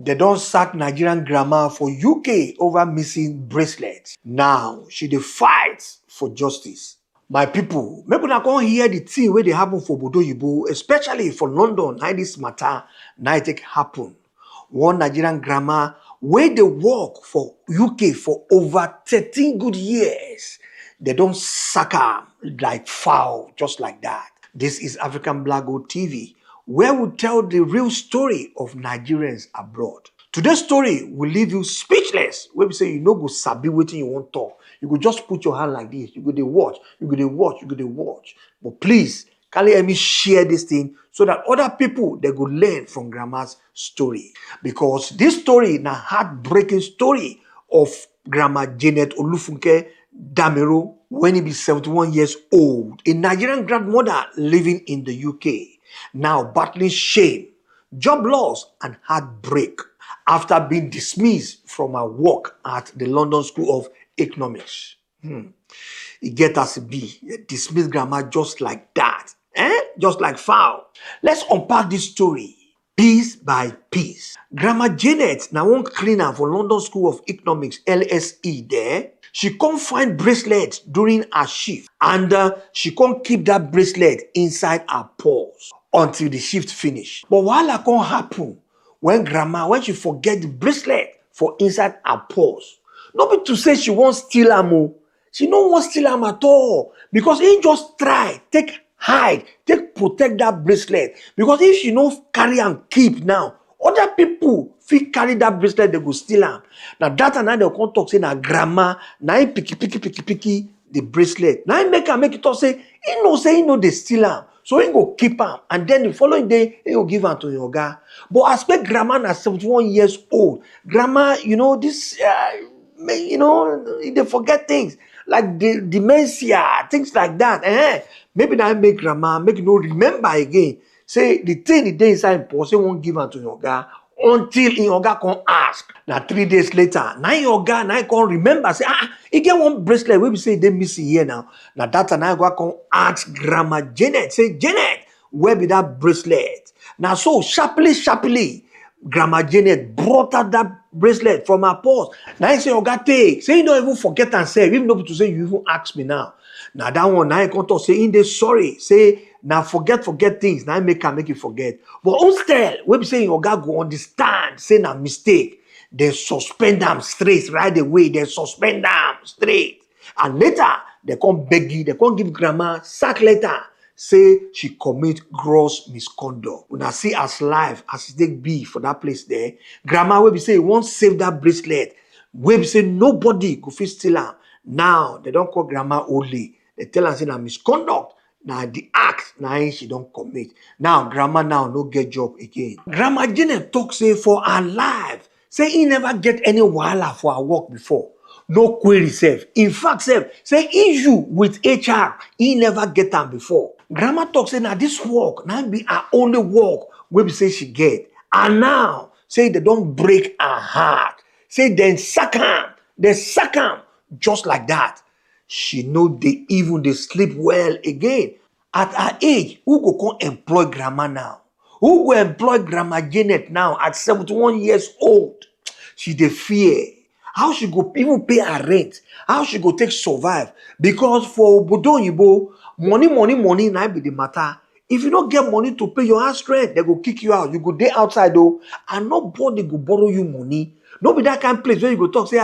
They don't sack Nigerian grandma for UK over missing bracelets. Now, she dey fight for justice. My people, make una come hear the thing wey dey happen for Obodo Oyibo, especially for London, how this matter na it take happen. One Nigerian grandma wey dey work for UK for over 13 good years. They don't sack her like fowl, just like that. This is African Black Gold TV, where we tell the real story of Nigerians abroad. Today's story will leave you speechless. When we say you no go sabi wetin you want talk, you go just put your hand like this. You go dey watch, you go dey watch, you go dey watch. But please, can you help me share this thing so that other people they go learn from grandma's story? Because this story na heartbreaking story of Grandma Janet Olufunke Damiro when he be 71 years old, a Nigerian grandmother living in the UK, now battling shame, job loss, and heartbreak after being dismissed from her work at the London School of Economics. You get as it be, dismiss grandma just like that, just like foul. Let's unpack this story piece by piece. Grandma Janet, now one cleaner for London School of Economics, LSE there. She can't find bracelet during her shift, and she can't keep that bracelet inside her purse until the shift finish. But while that can't happen, when she forget the bracelet for inside her purse, not be to say she won't steal am. She no want steal am at all, because he just try take hide, take protect that bracelet. Because if she no carry and keep now, other people fit carry that bracelet, they go steal am. Now that and now they come talk say na grandma, na him picky the bracelet. Now he make it talk say he know they steal am. So he go keep am, and then the following day he go give am to your guy. But as per grandma na 71 years old, grandma, this, they forget things like the dementia, things like that. Maybe that make grandma make you no remember again. Say the thing the day inside purse, won't give am to your guy until your guy can ask. Now 3 days later, now your guy now can remember. Say he get one bracelet. We say they miss it here now. Now that time I go can ask Grandma Janet. Say Janet, where be that bracelet? Now so sharply, Grandma Janet brought out that bracelet from her purse. Now he say, Oga take. Say you don't even forget and say, even though to say you even ask me now. Now that one, now he come talk, say in the sorry. Say, now forget things. Now make you forget. But instead, when we say Oga go understand, say na mistake, they suspend them straight right away. They suspend them straight. And later, they come beg you, they come give grandma sack letter. Say she commit gross misconduct. When I see as life as it take be for that place there, grandma will be say won't save that bracelet. We be say nobody go fit steal am. Now they don't call grandma only. They tell her say na misconduct. Now the act now she don't commit. Now grandma now no get job again. Grandma Janet talk say for her life, say he never get any wahala for her work before. No query self. In fact, say issue with HR, he never get them before. Grandma talk say now this work now be her only work where we say she get. And now say they don't break her heart. Say then sack am just like that. She know they even they sleep well again. At her age, who go come employ grandma now? Who will employ Grandma Janet now at 71 years old? She dey fear. How she go even pay her rent? How she go take survive? Because for Obodo Oyibo, money, now be the matter. If you don't get money to pay your house rent, they go kick you out. You go dey outside though, and nobody go borrow you money. No be that kind of place where you go talk, say,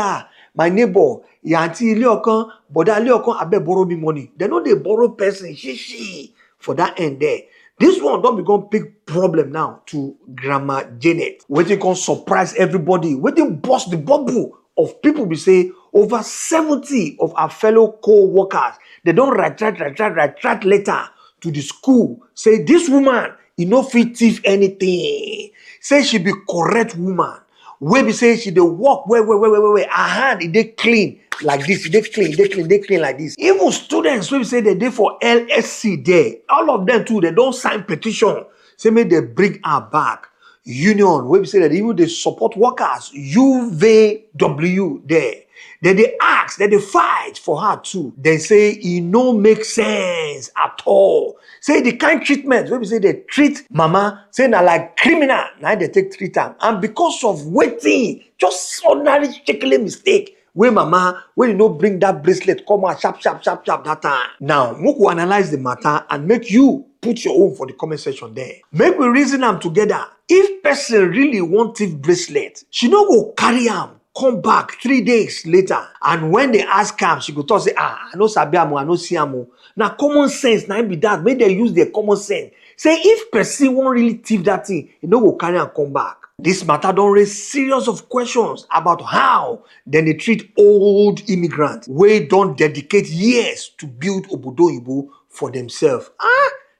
my neighbor, your auntie Iliokan, but that Iliokan, I bet borrow me money. They know they borrow person, she, for that end there. This one don't become big problem now to Grandma Janet. Wetin can surprise everybody. Wetin burst the bubble of people be say over 70 of our fellow co-workers, they don't write letter to the school. Say this woman, no fit thief anything. Say she be correct woman. Wey be say she dey work well. Her hand they clean like this. They clean like this. Even students wey be say they dey for LSC there, all of them too, they don't sign petition. Say make they bring her back. Union wey be say that even they support workers, UVW there. Then they ask, then they fight for her too. They say it no make sense at all. Say the kind treatment wey be say they treat mama, say na like criminal, now they take 3 times. And because of waiting, just ordinary shekele mistake, wey mama, when you no bring that bracelet, come out sharp, sharp, sharp, sharp that time. Now, make we analyze the matter and make you put your own for the comment section there. Make we reason them together. If person really want thief bracelet, she no go carry am come back 3 days later, and when they ask am, she go talk say, I no sabi am, I no see am. Now common sense, now be that. Make they use their common sense. Say if person won't really thief that thing, he no go carry am come back. This matter don't raise series of questions about how then they treat old immigrants wey don't dedicate years to build obodo oyibo for themselves.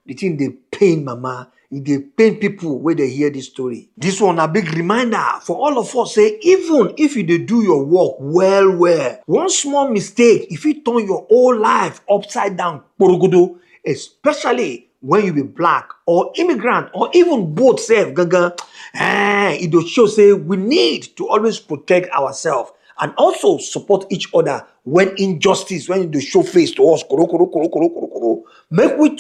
The thing they pain mama, they pain people when they hear this story. This one a big reminder for all of us. Say even if you dey do your work well, one small mistake, if you turn your whole life upside down, porogodo, especially when you be black or immigrant or even both self, it will show say we need to always protect ourselves and also support each other when injustice, when they show face to us. Make we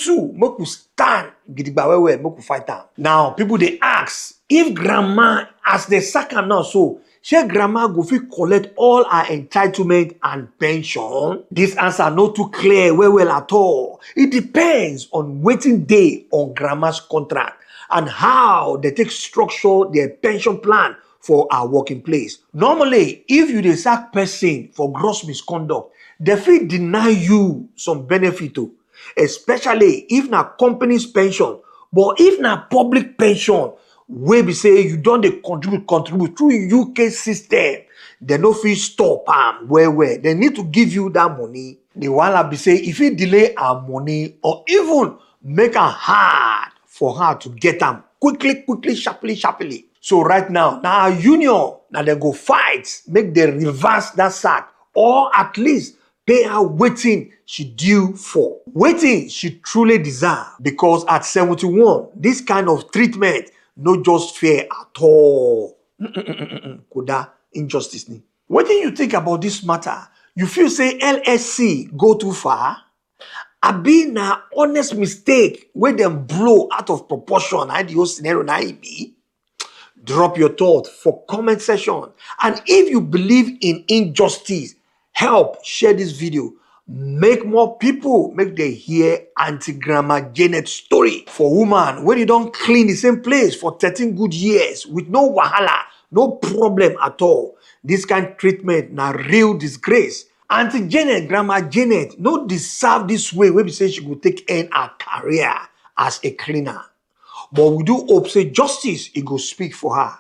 stand gidigba well, make we fight them. Now, people they ask if grandma, as they sack am now, so shey grandma go fit collect all her entitlement and pension? This answer not too clear well at all. It depends on wetin dey on grandma's contract and how they take structure their pension plan for our working place. Normally, if you dey sack person for gross misconduct, they fit deny you some benefit too, especially if na company's pension. But if na public pension, wey be say you don dey contribute through UK system, they no fit stop am well. They need to give you that money. The wahala be say if you delay her money or even make am hard for her to get am quickly, sharply. So right now our union, now they go fight, make them reverse that sack, or at least pay her waiting she due for, waiting she truly deserve. Because at 71, this kind of treatment no just fair at all. Koda injustice ni. What do you think about this matter? You feel say LSC go too far? Abi na honest mistake wey them blow out of proportion and the whole scenario na it be? Drop your thought for comment section. And if you believe in injustice, help share this video. Make more people make they hear Auntie Grandma Janet's story. For woman, when you don't clean the same place for 13 good years with no wahala, no problem at all. This kind of treatment na real disgrace. Auntie Janet, Grandma Janet, no deserve this way where we say she will take end her career as a cleaner. But we do hope say justice, it go speak for her.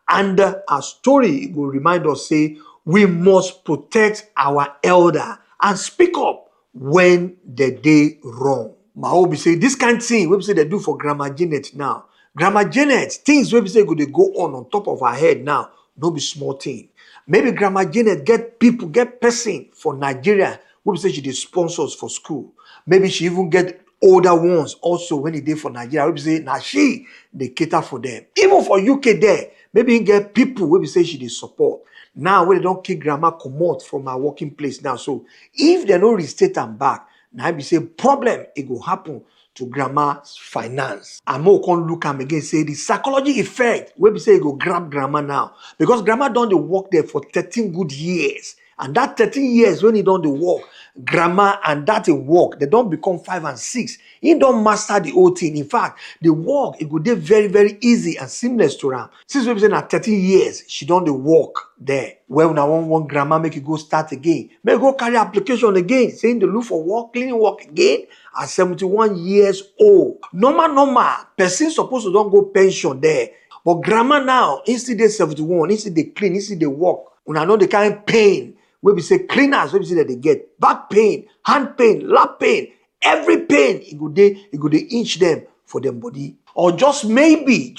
And her story, it will remind us say we must protect our elder and speak up when they dey wrong. My hope is say this kind of thing we say they do for Grandma Janet now. Grandma Janet, things we say they go on top of her head now, no be small thing. Maybe Grandma Janet get people, get person for Nigeria we say she dey sponsors for school. Maybe she even get older ones also when he did for Nigeria. We say now she they cater for them. Even for UK there, maybe you get people we say she dey support. Now when they don't kick grandma comot from her working place now. So if they no restate them back, now be say problem it go happen to grandma's finance. And more can look am again say the psychology effect where we say it go grab grandma now. Because grandma done the work there for 13 good years. And that 13 years when he done the work, grandma and that work, they don't become 5 and 6. He don't master the whole thing. In fact, the work, it would be very, very easy and seamless to her. Since we say na 13 years, she done the work there. Well, now one grandma make you go start again. Make go carry application again, saying the look for work, cleaning work again at 71 years old. Normal, person supposed to don't go pension there. But grandma now, instead they 71, instead they clean, instead they work. When I know the kind of pain, where we say cleaners, where we say that they get back pain, hand pain, lap pain, every pain, it go they inch them for their body. Or just maybe,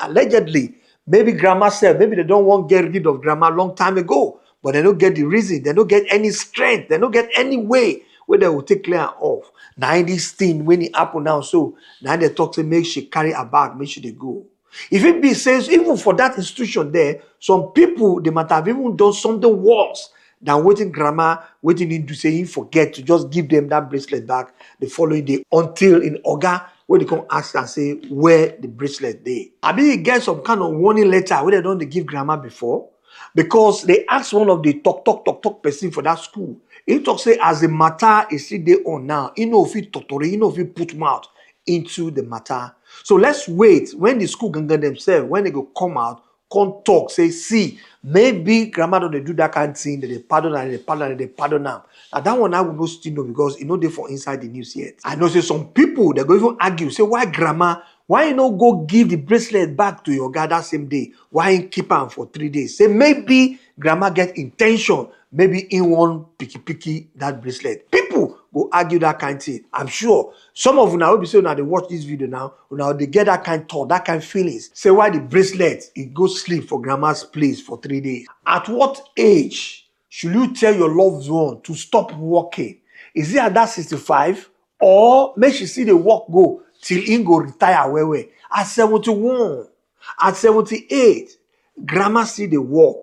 allegedly, maybe grandma said, maybe they don't want to get rid of grandma long time ago, but they don't get the reason, they don't get any strength, they don't get any way where they will take care of. Now this thing, when it happen now, so now they talk to make she carry her bag, make sure they go. If it be says, even for that institution there, some people they might have even done something worse than waiting grandma, waiting him to say he forget to just give them that bracelet back the following day until in Oga when they come ask and say where the bracelet they. I mean, you get some kind of warning letter where they don't give grandma before because they asked one of the talk person for that school. He talk say as the matter is still there on now, he know if he totally, he know if he put mouth into the matter. So let's wait when the school can get themselves, when they go come out, come talk, say, see, maybe grandma don't do that kind of thing, that they pardon and they pardon and they pardon now. Now that one I will not still know because it know they for inside the news yet. I know say some people they go even argue, say, why grandma? Why you no go give the bracelet back to your guy that same day? Why you keep am for 3 days? Say maybe grandma get intention, maybe in one picky that bracelet. People go argue that kind of thing. I'm sure some of you now will be saying now they watch this video now they get that kind of thought, that kind of feelings. Say why the bracelet it go sleep for grandma's place for 3 days. At what age should you tell your loved one to stop working? Is it at that 65 or make she see the work go till he go retire well? At 71, at 78, grandma see the work.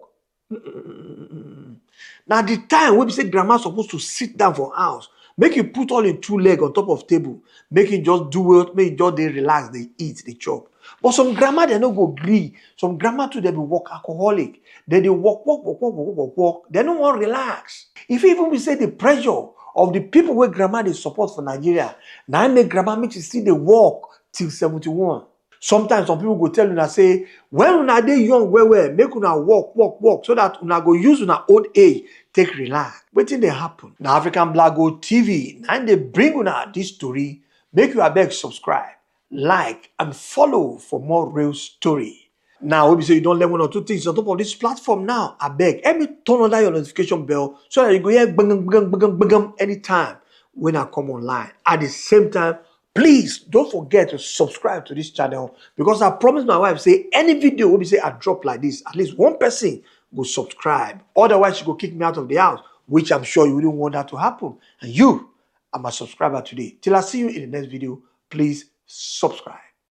Now the time when we say grandma supposed to sit down for house, make you put all in 2 leg on top of table, make you just do it, make you just they relax, they eat, they chop. But some grandma they no go agree. Some grandma too they be work alcoholic. They walk. They don't want relax. If even we say the pressure of the people where grandma they support for Nigeria, now make grandma make you see the walk till 71. Sometimes some people go tell you say, when una dey young well, make una work, so that una go use una old age, take relax. Wetin dey happen? Na African Black Gold TV, na they bring una this story. Make you abeg subscribe, like, and follow for more real story. Now, when we say you don't learn 1 or 2 things on top of this platform now, I beg, let me turn on that your notification bell so that you go hear bang anytime when I come online. At the same time, please don't forget to subscribe to this channel because I promise my wife say any video when we say I drop like this, at least one person will subscribe. Otherwise, she go kick me out of the house, which I'm sure you wouldn't want that to happen. And you are my subscriber today. Till I see you in the next video, please subscribe.